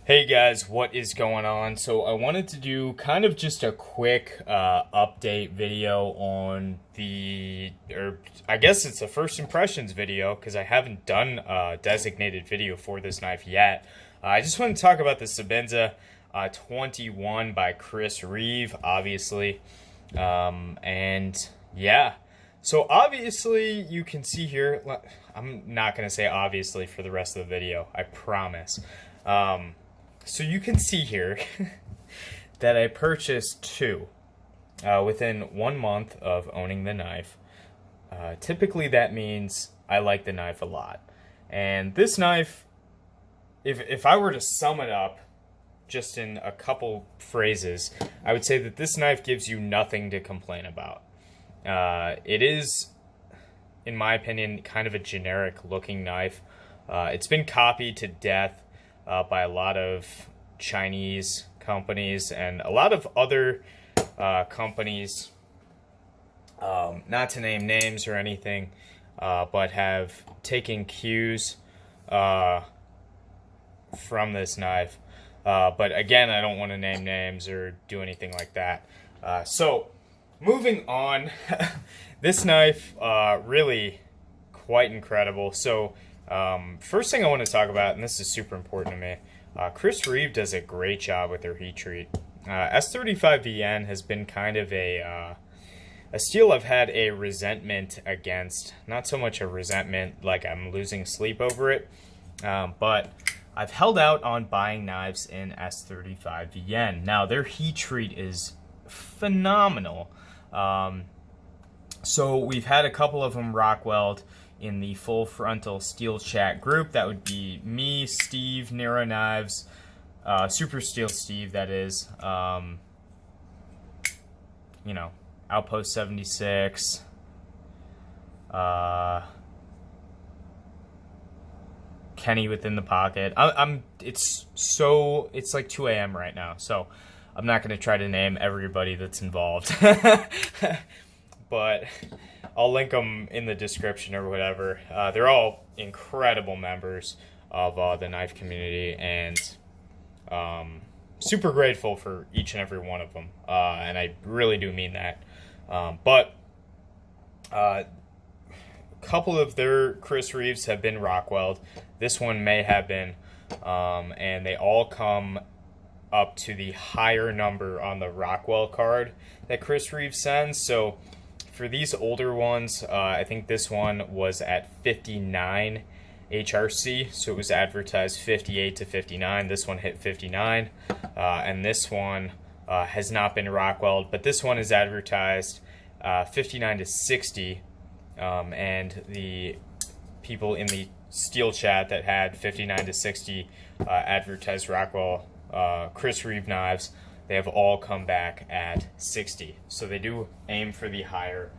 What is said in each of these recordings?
Hey guys, what is going on? So I wanted to do kind of just a quick update video on or I guess it's a first impressions video because I haven't done a designated video for this knife yet. I just want to talk about the Sebenza 21 by Reeve, obviously. And yeah, so obviously you can see here, I'm not going to say obviously for the rest of the video, I promise. So you can see here that I purchased two within 1 month of owning the knife. Typically that means I like the knife a lot. And this knife, if I were to sum it up just in a couple phrases, I would say that this knife gives you nothing to complain about. It is, in my opinion, kind of a generic looking knife. It's been copied to death by a lot of Chinese companies and a lot of other companies, not to name names or anything, but have taken cues from this knife. But again, I don't want to name names or do anything like that. So, moving on, this knife, really quite incredible. So, first thing I want to talk about, and this is super important to me, Reeve does a great job with their heat treat. S35VN has been kind of a steel I've had a resentment against. Not so much a resentment like I'm losing sleep over it, but I've held out on buying knives in S35VN. Now, their heat treat is phenomenal. So we've had a couple of them rock weld in the full frontal steel chat group. That would be me, Steve, Nero Knives, Super Steel Steve, that is, you know, Outpost 76, Kenny within the pocket. It's like 2 a.m. right now, so I'm not going to try to name everybody that's involved. But I'll link them in the description or whatever. They're all incredible members of the knife community, and super grateful for each and every one of them. And I really do mean that. But a couple of their Reeves have been Rockweld. This one may have been, and they all come up to the higher number on the Rockwell card that Reeve sends. So for these older ones, I think this one was at 59 HRC, so it was advertised 58 to 59. This one hit 59, and this one has not been Rockwelled, but this one is advertised 59 to 60, and the people in the steel chat that had 59 to 60 advertised Rockwell Reeve knives, they have all come back at 60. So they do aim for the higher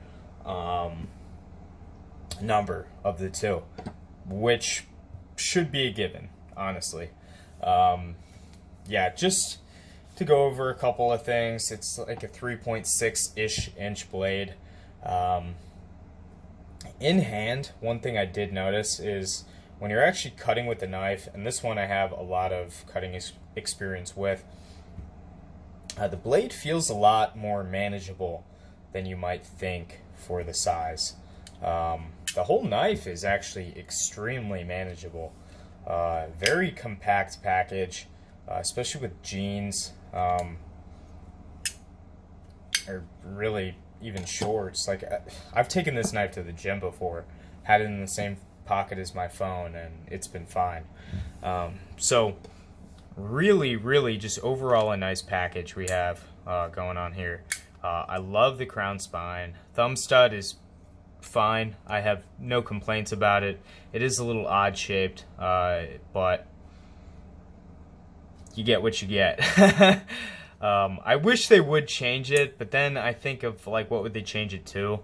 number of the two, which should be a given, honestly. Yeah, just to go over a couple of things, it's like a 3.6-ish inch blade. In hand, one thing I did notice is when you're actually cutting with the knife, and this one I have a lot of cutting experience with, the blade feels a lot more manageable than you might think for the size. The whole knife is actually extremely manageable. Very compact package, especially with jeans, or really even shorts. Like, I've taken this knife to the gym before, had it in the same pocket as my phone, and it's been fine. So really just overall a nice package we have going on here. I love the crown spine. Thumb stud is fine. I have no complaints about it. It is a little odd shaped, but you get what you get. I wish they would change it, but then I think of like what would they change it to,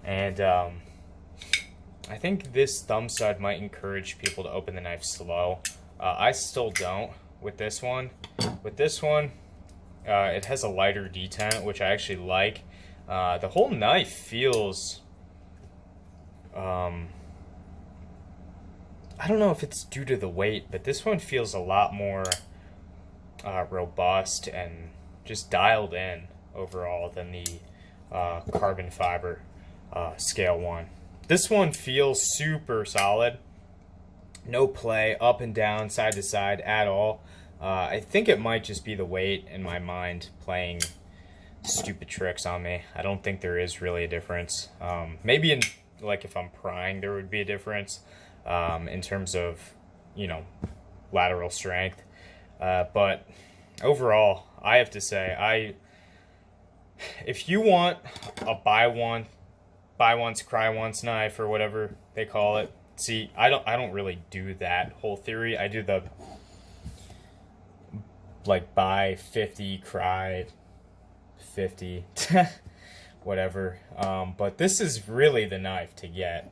and I think this thumb stud might encourage people to open the knife slow. I still don't with this one. With this one, it has a lighter detent, which I actually like. The whole knife feels, I don't know if it's due to the weight, but this one feels a lot more robust and just dialed in overall than the carbon fiber scale one. This one feels super solid. No play up and down, side to side at all. I think it might just be the weight in my mind playing stupid tricks on me. I don't think there is really a difference. Maybe in, like, if I'm prying, there would be a difference in terms of, you know, lateral strength. But overall, I have to say, if you want a buy once, cry once knife, or whatever they call it. See, I don't really do that whole theory. I do the, like, buy 50, cry 50, whatever. But this is really the knife to get.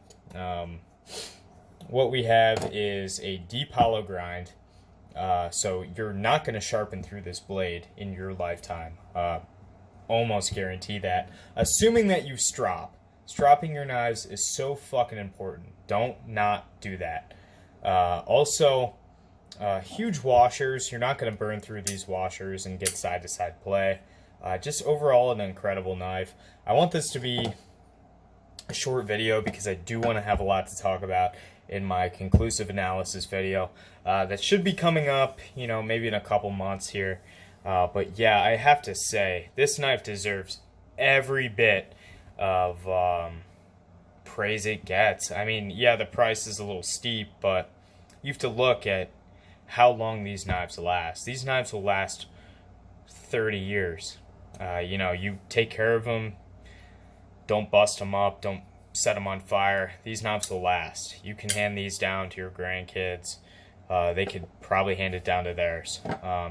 What we have is a deep hollow grind. So you're not going to sharpen through this blade in your lifetime. Almost guarantee that. Assuming that you strop. Stropping your knives is so fucking important. Don't not do that. Also, huge washers. You're not going to burn through these washers and get side-to-side play. Just overall an incredible knife. I want this to be a short video because I do want to have a lot to talk about in my conclusive analysis video. That should be coming up, you know, maybe in a couple months here. But yeah, I have to say, this knife deserves every bit of praise it gets. I mean, yeah, the price is a little steep, but you have to look at how long these knives last. These knives will last 30 years. You know, you take care of them, don't bust them up, don't set them on fire. These knives will last. You can hand these down to your grandkids. They could probably hand it down to theirs.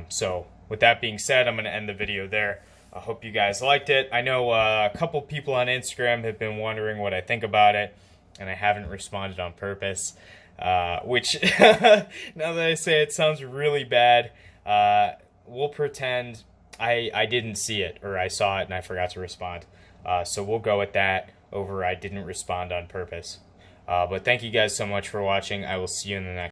So with that being said, I'm going to end the video there. I hope you guys liked it. I know a couple people on Instagram have been wondering what I think about it, and I haven't responded on purpose, which, now that I say it, sounds really bad. We'll pretend I didn't see it, or I saw it and I forgot to respond. So we'll go with that over I didn't respond on purpose. But thank you guys so much for watching. I will see you in the next